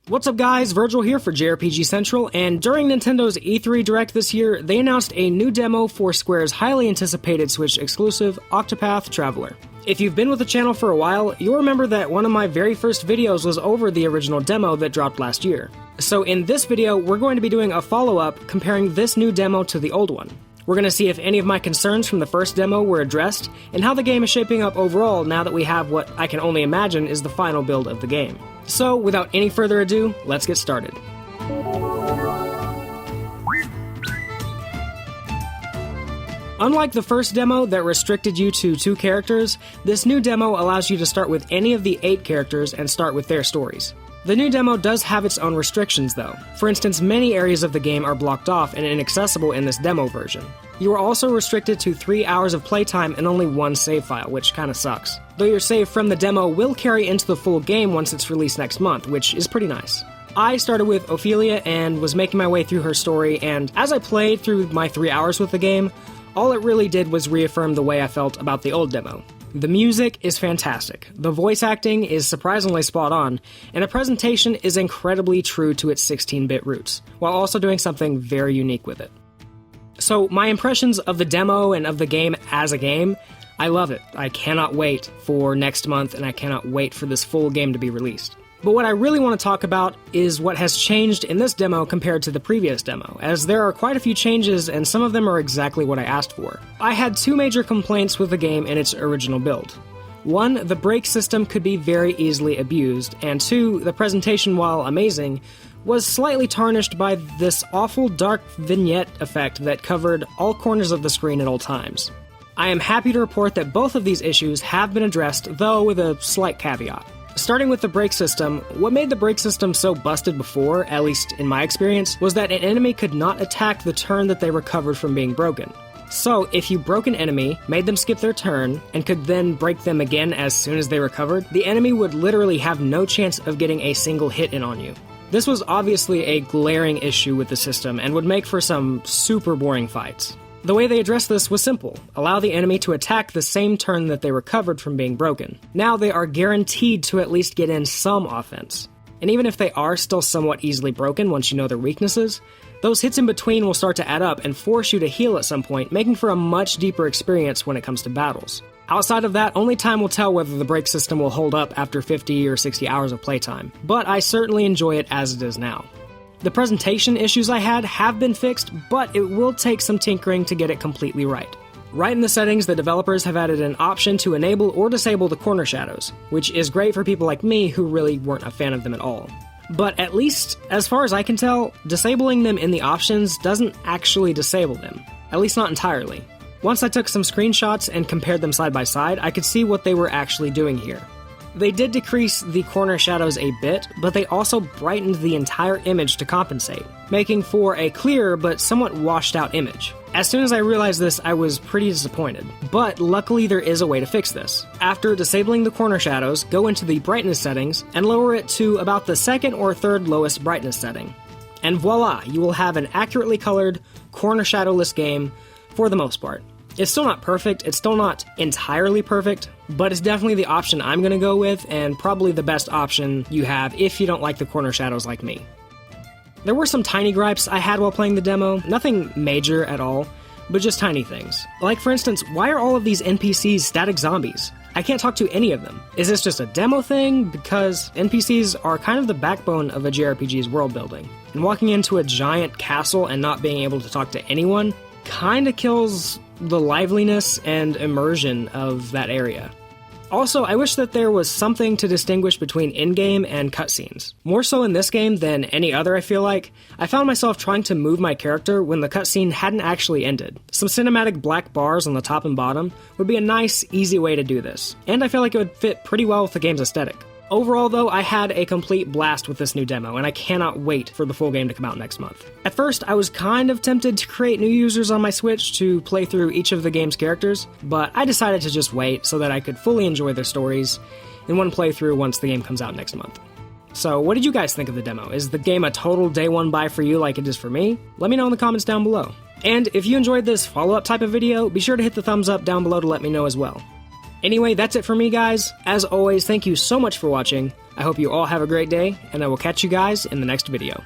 What's up guys, Virgil here for JRPG Central, and during Nintendo's E3 Direct this year, they announced a new demo for Square's highly anticipated Switch exclusive, Octopath Traveler. If you've been with the channel for a while, you'll remember that one of my very first videos was over the original demo that dropped last year. So in this video, we're going to be doing a follow-up comparing this new demo to the old one. We're going to see if any of my concerns from the first demo were addressed, and how the game is shaping up overall now that we have what I can only imagine is the final build of the game. So, without any further ado, let's get started. Unlike the first demo that restricted you to 2 characters, this new demo allows you to start with any of the 8 characters and start with their stories. The new demo does have its own restrictions though. For instance, many areas of the game are blocked off and inaccessible in this demo version. You are also restricted to 3 hours of playtime and only 1 save file, which kinda sucks. Though your save from the demo will carry into the full game once it's released next month, which is pretty nice. I started with Ophelia and was making my way through her story, and as I played through my 3 hours with the game, all it really did was reaffirm the way I felt about the old demo. The music is fantastic, the voice acting is surprisingly spot on, and the presentation is incredibly true to its 16-bit roots, while also doing something very unique with it. So my impressions of the demo and of the game as a game, I love it. I cannot wait for next month, and I cannot wait for this full game to be released. But what I really want to talk about is what has changed in this demo compared to the previous demo, as there are quite a few changes and some of them are exactly what I asked for. I had 2 major complaints with the game in its original build. 1, the break system could be very easily abused, and 2, the presentation, while amazing, was slightly tarnished by this awful dark vignette effect that covered all corners of the screen at all times. I am happy to report that both of these issues have been addressed, though with a slight caveat. Starting with the break system, what made the break system so busted before, at least in my experience, was that an enemy could not attack the turn that they recovered from being broken. So, if you broke an enemy, made them skip their turn, and could then break them again as soon as they recovered, the enemy would literally have no chance of getting a single hit in on you. This was obviously a glaring issue with the system and would make for some super boring fights. The way they addressed this was simple: allow the enemy to attack the same turn that they recovered from being broken. Now they are guaranteed to at least get in some offense. And even if they are still somewhat easily broken once you know their weaknesses, those hits in between will start to add up and force you to heal at some point, making for a much deeper experience when it comes to battles. Outside of that, only time will tell whether the break system will hold up after 50 or 60 hours of playtime, but I certainly enjoy it as it is now. The presentation issues I had have been fixed, but it will take some tinkering to get it completely right. Right in the settings, the developers have added an option to enable or disable the corner shadows, which is great for people like me who really weren't a fan of them at all. But at least, as far as I can tell, disabling them in the options doesn't actually disable them, at least not entirely. Once I took some screenshots and compared them side by side, I could see what they were actually doing here. They did decrease the corner shadows a bit, but they also brightened the entire image to compensate, making for a clearer but somewhat washed out image. As soon as I realized this, I was pretty disappointed, but luckily there is a way to fix this. After disabling the corner shadows, go into the brightness settings and lower it to about the 2nd or 3rd lowest brightness setting. And voila, you will have an accurately colored, corner shadowless game for the most part. It's still not perfect, it's still not entirely perfect, but it's definitely the option I'm going to go with, and probably the best option you have if you don't like the corner shadows like me. There were some tiny gripes I had while playing the demo, nothing major at all, but just tiny things. Like for instance, why are all of these NPCs static zombies? I can't talk to any of them. Is this just a demo thing? Because NPCs are kind of the backbone of a JRPG's world building, and walking into a giant castle and not being able to talk to anyone kinda kills the liveliness and immersion of that area. Also, I wish that there was something to distinguish between in-game and cutscenes. More so in this game than any other, I feel like. I found myself trying to move my character when the cutscene hadn't actually ended. Some cinematic black bars on the top and bottom would be a nice, easy way to do this, and I feel like it would fit pretty well with the game's aesthetic. Overall though, I had a complete blast with this new demo, and I cannot wait for the full game to come out next month. At first, I was kind of tempted to create new users on my Switch to play through each of the game's characters, but I decided to just wait so that I could fully enjoy their stories in one playthrough once the game comes out next month. So what did you guys think of the demo? Is the game a total day one buy for you like it is for me? Let me know in the comments down below. And if you enjoyed this follow-up type of video, be sure to hit the thumbs up down below to let me know as well. Anyway, that's it for me, guys. As always, thank you so much for watching. I hope you all have a great day, and I will catch you guys in the next video.